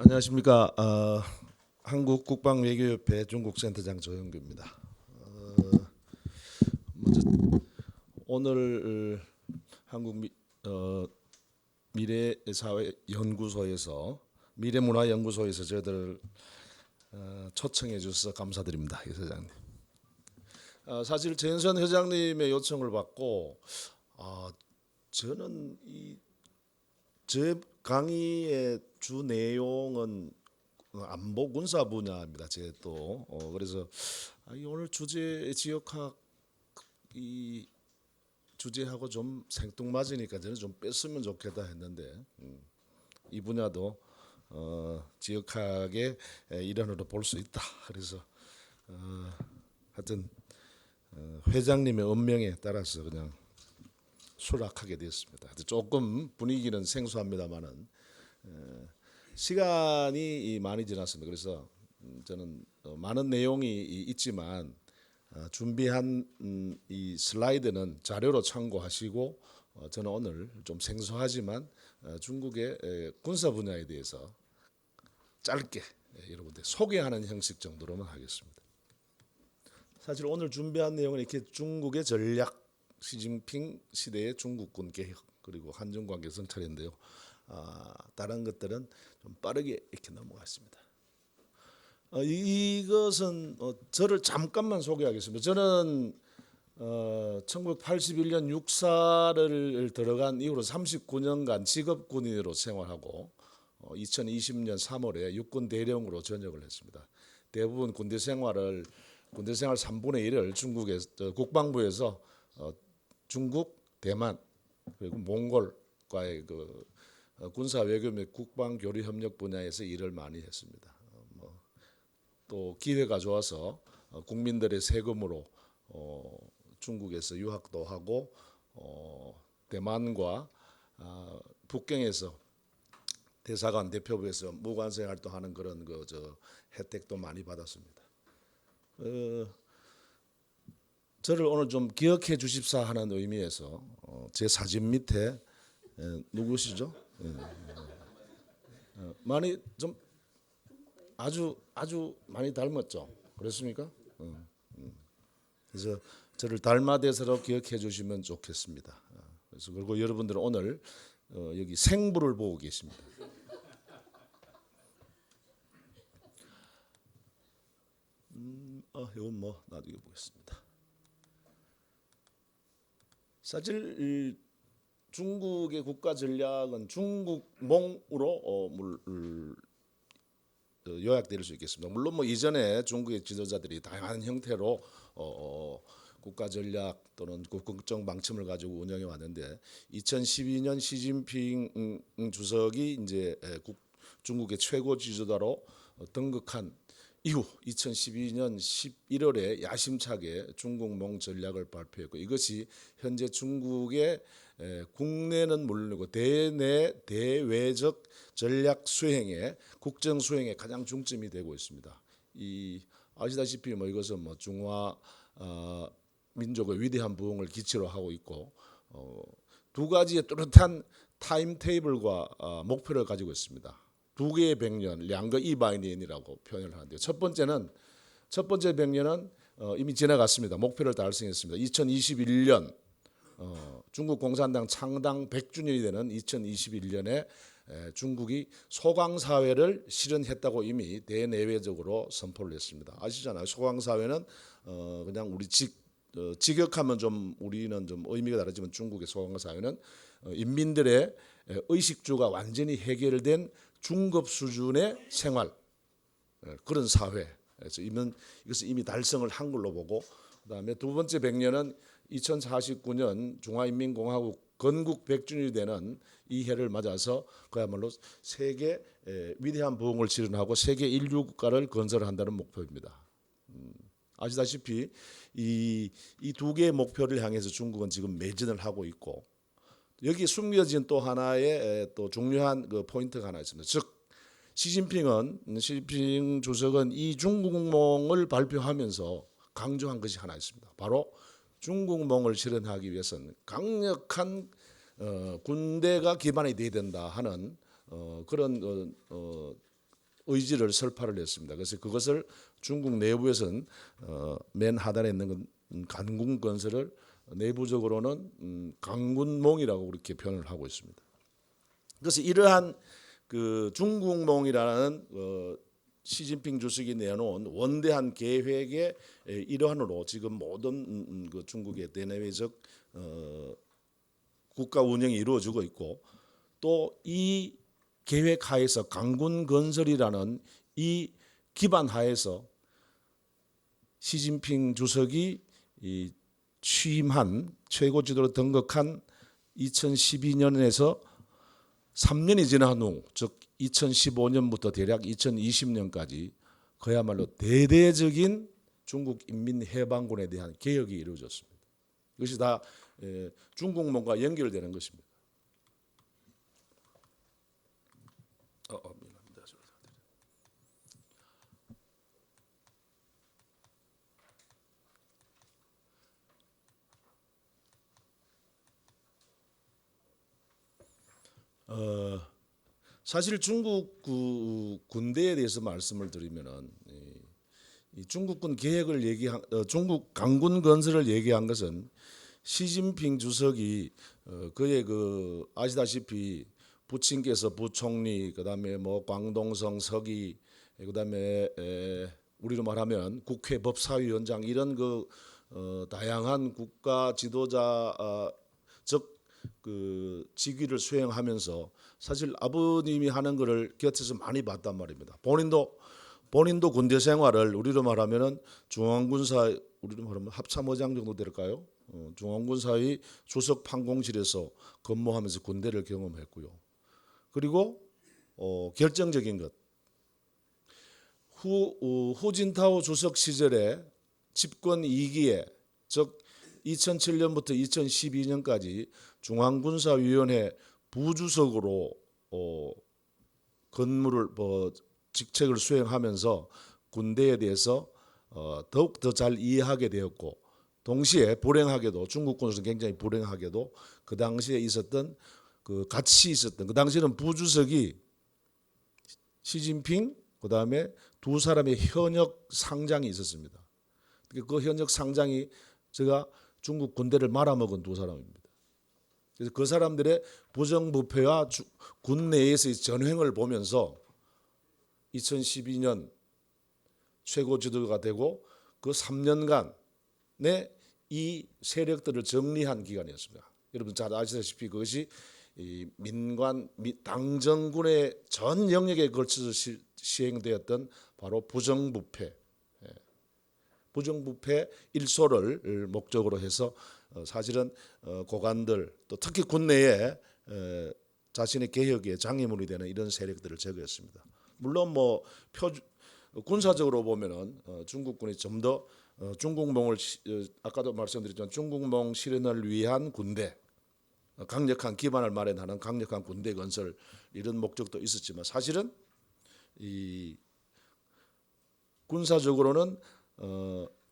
안녕하십니까. 한국국방외교협회 중국센터장 조영규입니다. 먼저 오늘 한국 미래사회연구소에서 미래문화연구소에서 저희들 초청해 주셔서 감사드립니다, 회장님. 사실 최은선 회장님의 요청을 받고 저는 제 강의의 주 내용은 안보 군사 분야입니다. 제 또 그래서 오늘 주제 지역학 이 주제하고 좀 생뚱맞으니까 저는 좀 뺐으면 좋겠다 했는데 이 분야도 지역학의 일환으로 볼 수 있다. 그래서 하여튼 회장님의 엄명에 따라서 그냥 수락하게 되었습니다. 조금 분위기는 생소합니다만은 시간이 많이 지났습니다. 그래서 저는 많은 내용이 있지만 준비한 이 슬라이드는 자료로 참고하시고 저는 오늘 좀 생소하지만 중국의 군사 분야에 대해서 짧게 여러분들 소개하는 형식 정도로만 하겠습니다. 사실 오늘 준비한 내용은 이렇게 중국의 전략, 시진핑 시대의 중국군 개혁 그리고 한중 관계 성찰인데요. 다른 것들은 좀 빠르게 이렇게 넘어갔습니다. 이것은 저를 잠깐만 소개하겠습니다. 저는 1981년 육사를 들어간 이후로 39년간 직업군인으로 생활하고 2020년 3월에 육군 대령으로 전역을 했습니다. 대부분 군대 생활 3분의 1을 중국의 국방부에서 중국, 대만 그리고 몽골과의 그 군사 외교 및 국방 교류 협력 분야에서 일을 많이 했습니다. 또 기회가 좋아서 국민들의 세금으로 중국에서 유학도 하고 대만과 북경에서 대사관 대표부에서 무관세 활동하는 그런 혜택도 많이 받았습니다. 저를 오늘 좀 기억해 주십사 하는 의미에서 제 사진 밑에 누구시죠? 많이 좀 아주 많이 닮았죠. 그렇습니까? 그래서 저를 닮아대서로 기억해 주시면 좋겠습니다. 그래서 그리고 여러분들은 오늘 여기 생부를 보고 계십니다. 이건 뭐 나중에 보겠습니다. 사실 중국의 국가 전략은 중국몽으로 요약될 수 있겠습니다. 물론 뭐 이전에 중국의 지도자들이 다양한 형태로 국가 전략 또는 국정 방침을 가지고 운영해 왔는데 2012년 시진핑 주석이 이제 중국의 최고 지도자로 등극한 이후 2012년 11월에 야심차게 중국몽 전략을 발표했고 이것이 현재 중국의 국내는 물론이고 대내 대외적 전략 수행에 국정 수행에 가장 중점이 되고 있습니다. 아시다시피 뭐 이것은 뭐 중화 민족의 위대한 부흥을 기치로 하고 있고 두 가지의 뚜렷한 타임 테이블과 목표를 가지고 있습니다. 두 개의 100년, 2个100年이라고 표현을 하는데요. 첫 번째 100년은 이미 지나갔습니다. 목표를 달성했습니다. 2021년 중국 공산당 창당 100주년이 되는 2021년에 중국이 소강 사회를 실현했다고 이미 대내외적으로 선포를 했습니다. 아시잖아요. 소강 사회는 그냥 우리 직역하면 좀 우리는 좀 의미가 다르지만 중국의 소강 사회는 인민들의 의식주가 완전히 해결된 중급 수준의 생활 그런 사회. 그래서 이것을 이미 달성을 한 걸로 보고 그다음에 두 번째 100년은 2049년 중화인민공화국 건국 100주년이 되는 이 해를 맞아서 그야말로 세계 위대한 부흥을 실현하고 세계 인류 국가를 건설한다는 목표입니다. 아시다시피 이 두 개의 목표를 향해서 중국은 지금 매진을 하고 있고 여기 숨겨진 또 하나의 또 중요한 그 포인트가 하나 있습니다. 즉 시진핑 주석은 이 중국몽을 발표하면서 강조한 것이 하나 있습니다. 바로 중국몽을 실현하기 위해서는 강력한 군대가 기반이 돼야 된다 하는 그런 의지를 설파를 했습니다. 그래서 그것을 중국 내부에서는 맨 하단에 있는 간군 건설을 내부적으로는 강군몽이라고 그렇게 표현을 하고 있습니다. 그래서 이러한 그 중국몽이라는 시진핑 주석이 내놓은 원대한 계획의 일환으로 지금 모든 그 중국의 대내외적 국가 운영이 이루어지고 있고, 또 이 계획 하에서 강군 건설이라는 이 기반 하에서 시진핑 주석이 이 취임한 최고 지도로 등극한 2012년에서 3년이 지난 후, 즉 2015년부터 대략 2020년까지 그야말로 대대적인 중국 인민해방군에 대한 개혁이 이루어졌습니다. 이것이 다 중국몽과 연결되는 것입니다. 사실 중국 군대에 대해서 말씀을 드리면은 이 중국군 계획을 얘기한 중국 강군 건설을 얘기한 것은 시진핑 주석이 그의 그 아시다시피 부친께서 부총리, 그다음에 뭐 광동성 서기, 그다음에 우리로 말하면 국회 법사위원장, 이런 그 다양한 국가 지도자 그 직위를 수행하면서 사실 아버님이 하는 것을 곁에서 많이 봤단 말입니다. 본인도 군대 생활을 우리로 말하면은 중앙군사, 우리로 말하면 합참의장 정도 될까요? 중앙군사의 주석 판공실에서 근무하면서 군대를 경험했고요. 그리고 결정적인 것, 후진타오 주석 시절에 집권 2기에, 즉 2007년부터 2012년까지 중앙군사위원회 부주석으로 근무를 직책을 수행하면서 군대에 대해서 더욱 더 잘 이해하게 되었고, 동시에 불행하게도 중국군으로서 굉장히 불행하게도 그 당시에 있었던 그 같이 있었던 그 당시에는 부주석이 시진핑, 그 다음에 두 사람의 현역 상장이 있었습니다. 그 현역 상장이 제가 중국 군대를 말아먹은 두 사람입니다. 그래서 그 사람들의 부정부패와 군 내에서의 전횡을 보면서 2012년 최고 지도가 되고 그 3년간의 이 세력들을 정리한 기간이었습니다. 여러분 잘 아시다시피 그것이 이 민관 당정군의 전 영역에 걸쳐서 시행되었던 바로 부정부패 일소를 목적으로 해서 사실은 고관들, 또 특히 군내에 자신의 개혁의 장애물이 되는 이런 세력들을 제거했습니다. 물론 뭐 군사적으로 보면은 중국군이 좀 더 중국몽을 아까도 말씀드렸지만 중국몽 실현을 위한 군대, 강력한 기반을 마련하는 강력한 군대 건설, 이런 목적도 있었지만 사실은 이 군사적으로는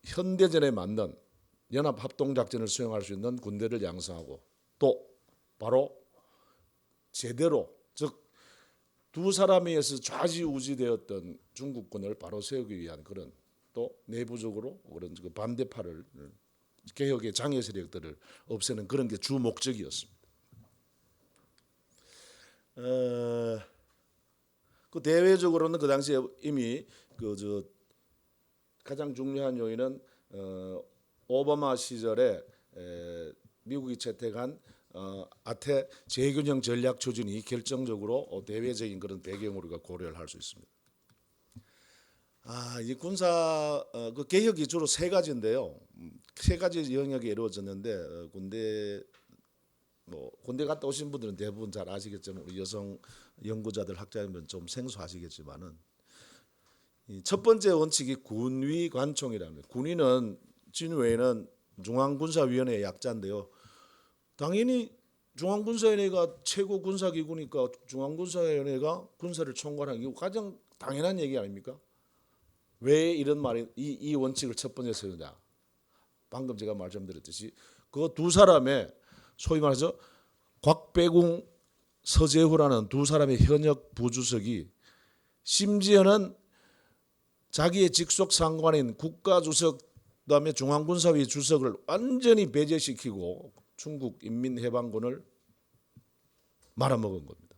현대전에 맞는 연합 합동 작전을 수행할 수 있는 군대를 양성하고, 또 바로 제대로, 즉 두 사람에 의해서 좌지우지되었던 중국군을 바로 세우기 위한 그런, 또 내부적으로 그런 그 반대파를, 개혁의 장애 세력들을 없애는 그런 게 주 목적이었습니다. 그 대외적으로는 그 당시에 이미 가장 중요한 요인은 오바마 시절에 미국이 채택한 아태 재균형 전략 추진이 결정적으로 대외적인 그런 배경으로 우리가 고려를 할 수 있습니다. 이 군사 그 개혁이 주로 세 가지인데요. 세 가지 영역이 이루어졌는데 군대 갔다 오신 분들은 대부분 잘 아시겠지만, 우리 여성 연구자들 학자이면 좀 생소하시겠지만은, 첫 번째 원칙이 군위 관총이라는 거예요. 군위는 진외에는 중앙군사위원회의 약자인데요. 당연히 중앙군사위원회가 최고 군사기구니까 중앙군사위원회가 군사를 총괄하는 게 가장 당연한 얘기 아닙니까? 왜 이런 말이 이 원칙을 첫 번째 세우냐? 방금 제가 말씀드렸듯이 그 두 사람의 소위 말해서 곽배궁, 서재후라는 두 사람의 현역 부주석이 심지어는 자기의 직속 상관인 국가주석 그다음에 중앙군사위 주석을 완전히 배제시키고 중국 인민해방군을 말아먹은 겁니다.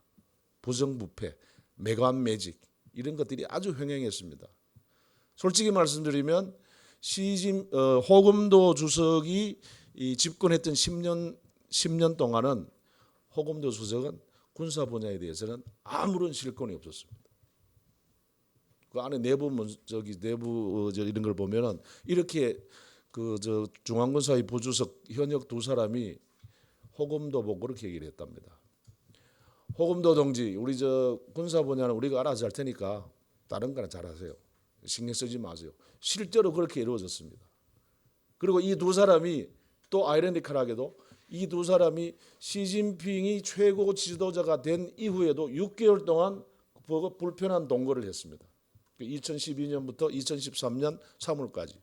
부정부패, 매관매직 이런 것들이 아주 횡행했습니다. 솔직히 말씀드리면 호금도 주석이 이 집권했던 10년 동안은 호금도 주석은 군사 분야에 대해서는 아무런 실권이 없었습니다. 그 안에 내부 이런 걸 보면은 이렇게 중앙군사위 부주석 현역 두 사람이 호금도 보고 그렇게 얘기를 했답니다. 호금도 동지, 우리 군사 분야는 우리가 알아서 할 테니까 다른 거는 잘하세요. 신경 쓰지 마세요. 실제로 그렇게 이루어졌습니다. 그리고 이 두 사람이 또 아이러니컬하게도 이 두 사람이 시진핑이 최고 지도자가 된 이후에도 6개월 동안 불편한 동거를 했습니다. 2012년부터 2013년 3월까지.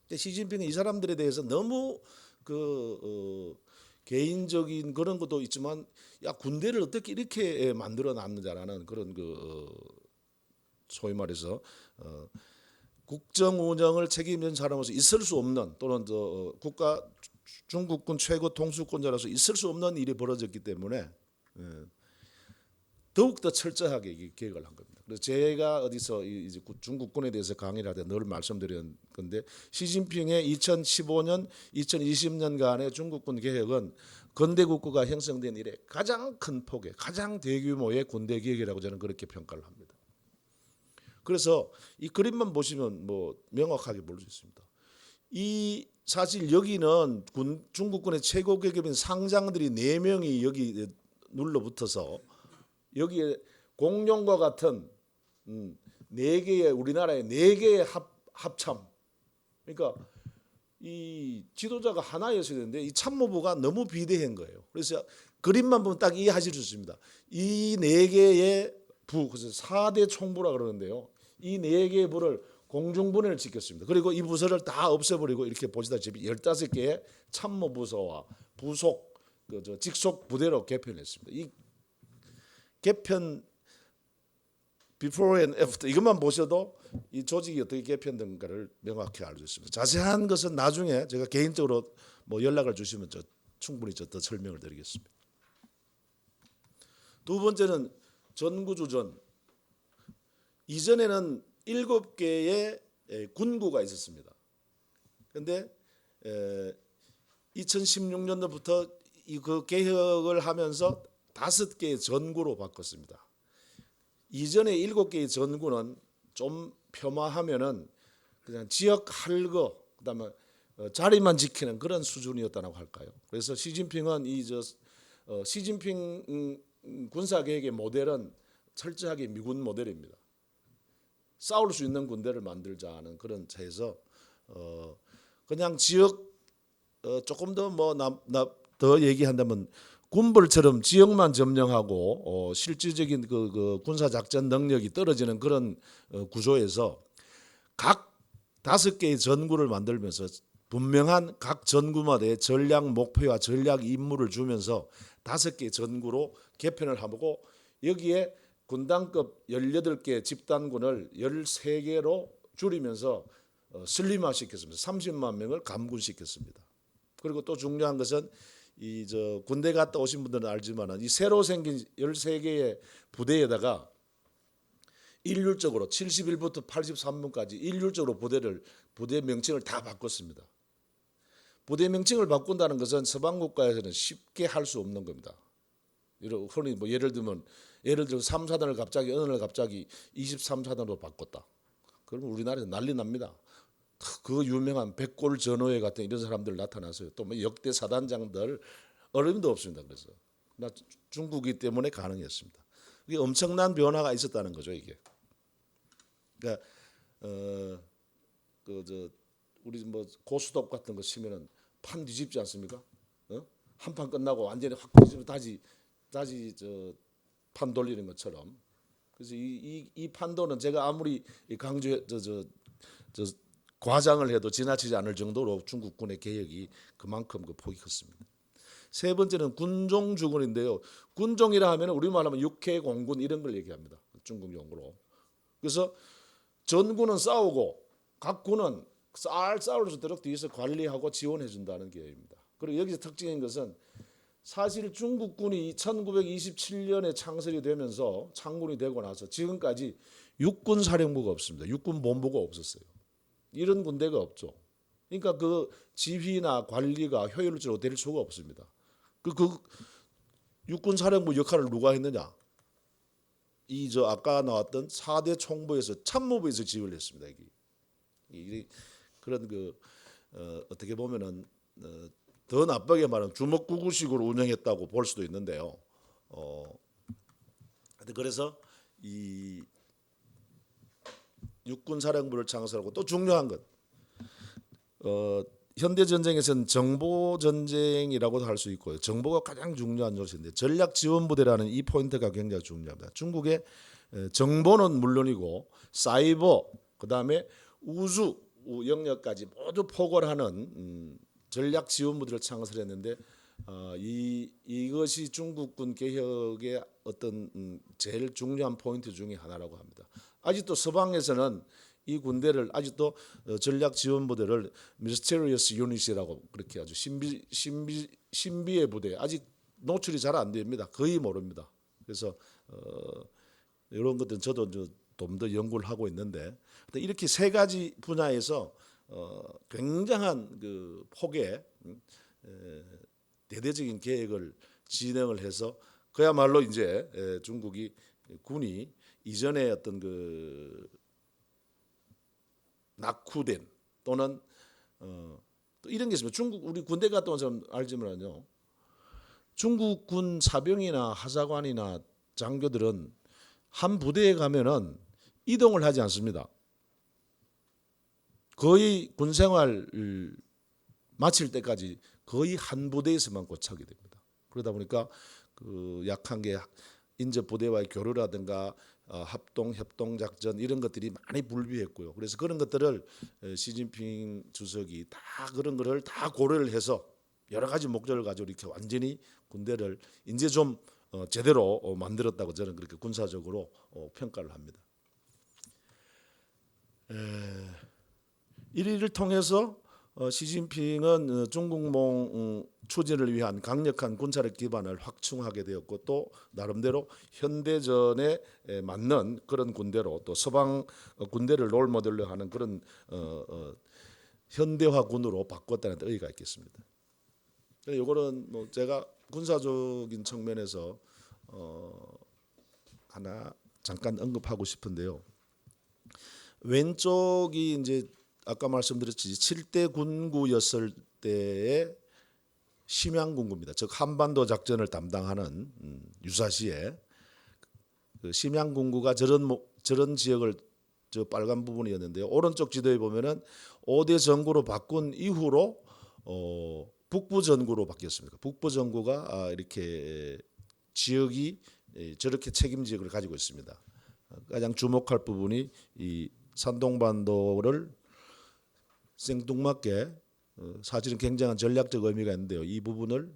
시진핑이 이 사람들에 대해서 너무 개인적인 그런 것도 있지만 야 군대를 어떻게 이렇게 만들어 놨느냐라는 그런 소위 말해서 국정 운영을 책임진 사람으로서 있을 수 없는 또는 중국군 최고 통수권자로서 있을 수 없는 일이 벌어졌기 때문에 더욱더 철저하게 계획을 한 겁니다. 그래서 제가 어디서 이제 중국군에 대해서 강의를 할 때 늘 말씀드린 건데 시진핑의 2015년, 2020년간의 중국군 계획은 건대 국가가 형성된 이래 가장 큰 폭의, 가장 대규모의 군대 계획이라고 저는 그렇게 평가를 합니다. 그래서 이 그림만 보시면 명확하게 볼 수 있습니다. 사실 여기는 중국군의 최고 계급인 상장들이 4명이 여기 눌러붙어서 여기에 공룡과 같은 4개의 우리나라의 4개의 합참. 그러니까 이 지도자가 하나였어야 되는데 이 참모부가 너무 비대한 거예요. 그래서 그림만 보면 딱 이해하실 수 있습니다. 이 4개의 부, 그래서 4대 총부라 그러는데요. 이 4개의 부를 공중분해를 시켰습니다. 그리고 이 부서를 다 없애버리고 이렇게 보시다시피 15개의 참모부서와 부속, 직속 부대로 개편했습니다. 이 개편 before and after 이것만 보셔도 이 조직이 어떻게 개편된가를 명확히 알 수 있습니다. 자세한 것은 나중에 제가 개인적으로 연락을 주시면 충분히 더 설명을 드리겠습니다. 두 번째는 전구주전. 이전에는 7개의 군구가 있었습니다. 그런데 2016년도부터 그 개혁을 하면서 5개의 전구로 바꿨습니다. 이전에 7개의 전구는 좀 폄하하면은 그냥 지역 할거 그다음에 자리만 지키는 그런 수준이었다고 할까요? 그래서 시진핑은 시진핑 군사 계획의 모델은 철저하게 미군 모델입니다. 싸울 수 있는 군대를 만들자는 그런 차에서 그냥 지역 조금 더 얘기한다면 군벌처럼 지역만 점령하고 실질적인 그 군사 작전 능력이 떨어지는 그런 구조에서 각 5개의 전구를 만들면서 분명한 각 전구마다의 전략 목표와 전략 임무를 주면서 5개의 전구로 개편을 하고 여기에 군단급 18개 집단군을 13개로 줄이면서 슬림화시켰습니다. 30만 명을 감군시켰습니다. 그리고 또 중요한 것은 군대 갔다 오신 분들은 알지만 이 새로 생긴 13개의 부대에다가 일률적으로 71부터 83분까지 일률적으로 부대 명칭을 다 바꿨습니다. 부대 명칭을 바꾼다는 것은 서방 국가에서는 쉽게 할 수 없는 겁니다. 흔히 예를 들어 3사단을 갑자기 어느 날 갑자기 23사단으로 바꿨다. 그러면 우리나라에서 난리 납니다. 그 유명한 백골 전호회 같은 이런 사람들 나타났어요. 또 역대 사단장들 어림도 없습니다. 그래서 중국이기 때문에 가능했습니다. 이게 엄청난 변화가 있었다는 거죠. 이게. 그러니까 우리 고스톱 같은 거 치면은 판 뒤집지 않습니까? 한 판 끝나고 완전히 확 뒤집어 다시 판 돌리는 것처럼. 그래서 이 판도는 제가 아무리 과장을 해도 지나치지 않을 정도로 중국군의 개혁이 그만큼 폭이 컸습니다. 세 번째는 군종주군인데요. 군종이라 하면 우리말하면 육해공군 이런 걸 얘기합니다. 중국 용어로. 그래서 전군은 싸우고 각 군은 싸울 수 있도록 뒤에서 관리하고 지원해 준다는 계획입니다. 그리고 여기서 특징인 것은 사실 중국군이 1927년에 창설이 되면서 창군이 되고 나서 지금까지 육군 사령부가 없습니다. 육군 본부가 없었어요. 이런 군대가 없죠. 그러니까 그 지휘나 관리가 효율적으로 될 수가 없습니다. 그 육군 사령부 역할을 누가 했느냐? 아까 나왔던 4대 총부에서 참모부에서 지휘를 했습니다. 이게 그런 어떻게 보면은 더 나쁘게 말하면 주먹구구식으로 운영했다고 볼 수도 있는데요. 그래서 이 육군 사령부를 창설하고 또 중요한 것, 현대 전쟁에서는 정보 전쟁이라고도 할 수 있고요. 정보가 가장 중요한 요소인데 전략 지원 부대라는 이 포인트가 굉장히 중요합니다. 중국의 정보는 물론이고 사이버, 그다음에 우주 영역까지 모두 포괄하는 전략 지원 부대를 창설했는데 이것이 중국군 개혁의 어떤 제일 중요한 포인트 중에 하나라고 합니다. 아직도 서방에서는 이 군대를 아직도 전략 지원 부대를 Mysterious Unit이라고 그렇게 아주 신비의 부대, 아직 노출이 잘 안 됩니다. 거의 모릅니다. 그래서 이런 것들은 저도 좀 더 연구를 하고 있는데 이렇게 세 가지 분야에서 굉장한 그 폭의 대대적인 계획을 진행을 해서 그야말로 이제 중국이 군이 이전에 어떤 그 낙후된 또는 또 이런 게 있습니다. 중국 우리 군대 갔다 온 사람 알지만요. 중국 군 사병이나 하사관이나 장교들은 한 부대에 가면은 이동을 하지 않습니다. 거의 군 생활 마칠 때까지 거의 한 부대에서만 고착이 됩니다. 그러다 보니까 그 약한 게 인접 부대와의 교류라든가 합동 협동 작전 이런 것들이 많이 불비했고요. 그래서 그런 것들을 시진핑 주석이 다 그런 거를 다 고려를 해서 여러 가지 목적을 가지고 이렇게 완전히 군대를 이제 좀 제대로 만들었다고 저는 그렇게 군사적으로 평가를 합니다. 이를 통해서 시진핑은 중국몽 추진을 위한 강력한 군사력 기반을 확충하게 되었고 또 나름대로 현대전에 맞는 그런 군대로 또 서방 군대를 롤 모델로 하는 그런 현대화군으로 바꿨다는 데 의의가 있겠습니다. 이거는 뭐 제가 군사적인 측면에서 하나 잠깐 언급하고 싶은데요. 왼쪽이 이제 아까 말씀드렸듯이 7대 군구였을 때의 심양군구입니다. 즉 한반도 작전을 담당하는 유사시에 그 심양군구가 저런 지역을 저 빨간 부분이었는데요. 오른쪽 지도에 보면은 5대 전구로 바꾼 이후로 북부 전구로 바뀌었습니다. 북부 전구가 이렇게 지역이 저렇게 책임 지역을 가지고 있습니다. 가장 주목할 부분이 이 산동반도를 생뚱맞게 사실은 굉장한 전략적 의미가 있는데요. 이 부분을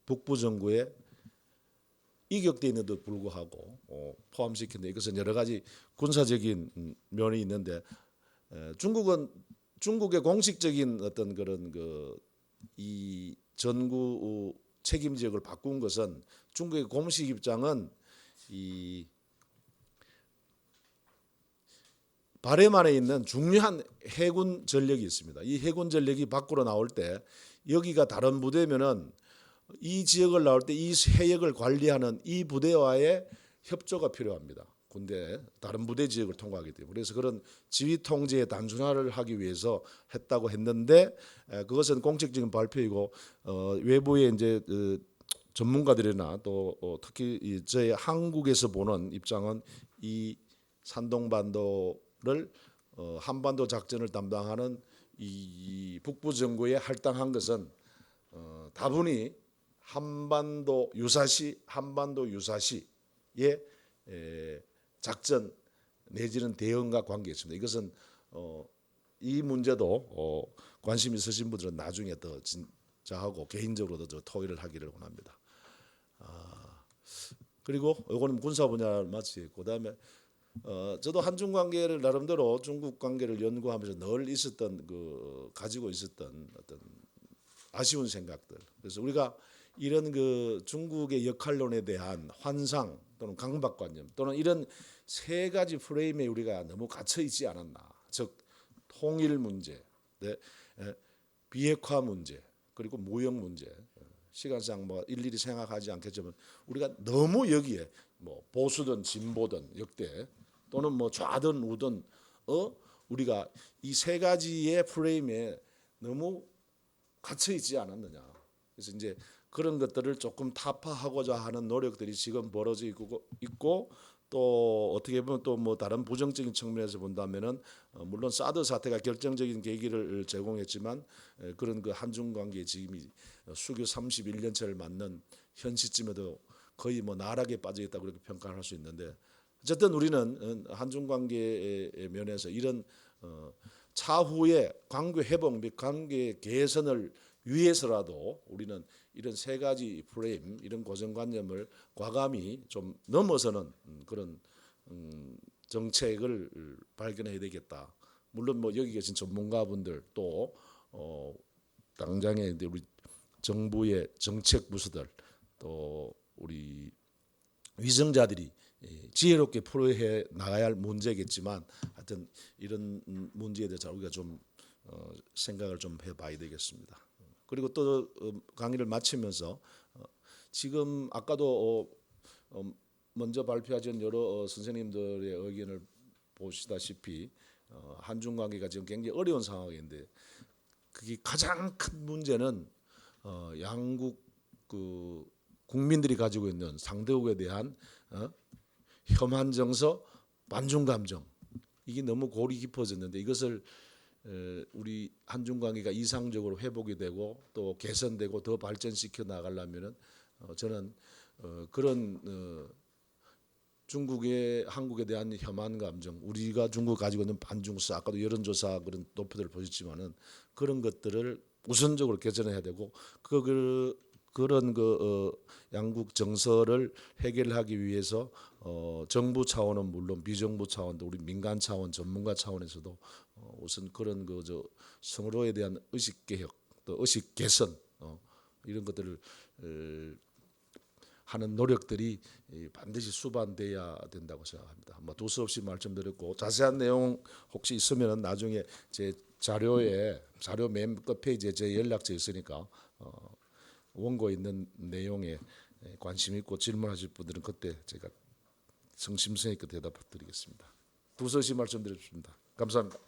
북부 정부에 이격돼 있는데도 불구하고 포함시켰는데 이것은 여러 가지 군사적인 면이 있는데 중국의 공식적인 어떤 그런 이 전구 책임 지역을 바꾼 것은 중국의 공식 입장은 이 발해 안에 있는 중요한 해군 전력이 있습니다. 이 해군 전력이 밖으로 나올 때 여기가 다른 부대면은 이 지역을 나올 때 이 해역을 관리하는 이 부대와의 협조가 필요합니다. 군대 다른 부대 지역을 통과하기 때문에 그래서 그런 지휘 통제의 단순화를 하기 위해서 했다고 했는데 그것은 공식적인 발표이고 외부의 이제 전문가들이나 또 특히 저희 한국에서 보는 입장은 이 산동반도를 한반도 작전을 담당하는 이 북부 정부에 할당한 것은 다분히 한반도 유사시의 작전 내지는 대응과 관계 있습니다. 이것은 이 문제도 관심 있으신 분들은 나중에 더 진짜하고 개인적으로도 토의를 하기를 원합니다. 그리고 이거는 군사 분야를 마치겠고 그다음에 저도 한중 관계를 나름대로 중국 관계를 연구하면서 늘 있었던 가지고 있었던 어떤 아쉬운 생각들. 그래서 우리가 이런 중국의 역할론에 대한 환상 또는 강박관념 또는 이런 세 가지 프레임에 우리가 너무 갇혀 있지 않았나. 즉 통일 문제, 네, 비핵화 문제, 그리고 무역 문제. 시간상 일일이 생각하지 않겠지만 우리가 너무 여기에 보수든 진보든 역대 또는 좌든 우든 우리가 이 세 가지의 프레임에 너무 갇혀 있지 않았느냐. 그래서 이제 그런 것들을 조금 타파하고자 하는 노력들이 지금 벌어져 있고 또 어떻게 보면 또 다른 부정적인 측면에서 본다면은 물론 사드 사태가 결정적인 계기를 제공했지만 그런 한중 관계 지금이 수교 31년째를 맞는 현 시점에도 거의 나락에 빠져 있다고 그렇게 평가할 수 있는데 어쨌든 우리는 한중 관계의 면에서 이런 차후의 관계 회복 및 관계 개선을 위해서라도 우리는 이런 세 가지 프레임, 이런 고정관념을 과감히 좀 넘어서는 그런 정책을 발견해야 되겠다. 물론 여기 계신 전문가분들 또 당장의 우리 정부의 정책 부서들 또 우리 위정자들이 지혜롭게 풀어해 나가야 할 문제겠지만 하여튼 이런 문제에 대해서 우리가 좀 생각을 좀 해봐야 되겠습니다. 그리고 또 강의를 마치면서 지금 아까도 먼저 발표하신 여러 선생님들의 의견을 보시다시피 한중 관계가 지금 굉장히 어려운 상황인데 그게 가장 큰 문제는 양국 국민들이 가지고 있는 상대국에 대한 혐한 정서, 반중 감정 이게 너무 골이 깊어졌는데 이것을 우리 한중 관계가 이상적으로 회복이 되고 또 개선되고 더 발전시켜 나가려면은 저는 그런 중국의 한국에 대한 혐한 감정, 우리가 중국 가지고 있는 반중서, 아까도 여론조사 그런 도표들을 보셨지만은 그런 것들을 우선적으로 개선해야 되고 그런 양국 정서를 해결하기 위해서 정부 차원은 물론 비정부 차원도 우리 민간 차원, 전문가 차원에서도 우선 그런 성으로에 대한 의식 개혁, 또 의식 개선 이런 것들을 하는 노력들이 반드시 수반돼야 된다고 생각합니다. 두서없이 말씀드렸고 자세한 내용 혹시 있으면 나중에 제 자료 맨 끝 페이지에 제 연락처 있으니까 원고 있는 내용에 관심 있고 질문하실 분들은 그때 제가 성심성의껏 대답드리겠습니다. 두서없이 말씀드렸습니다. 감사합니다.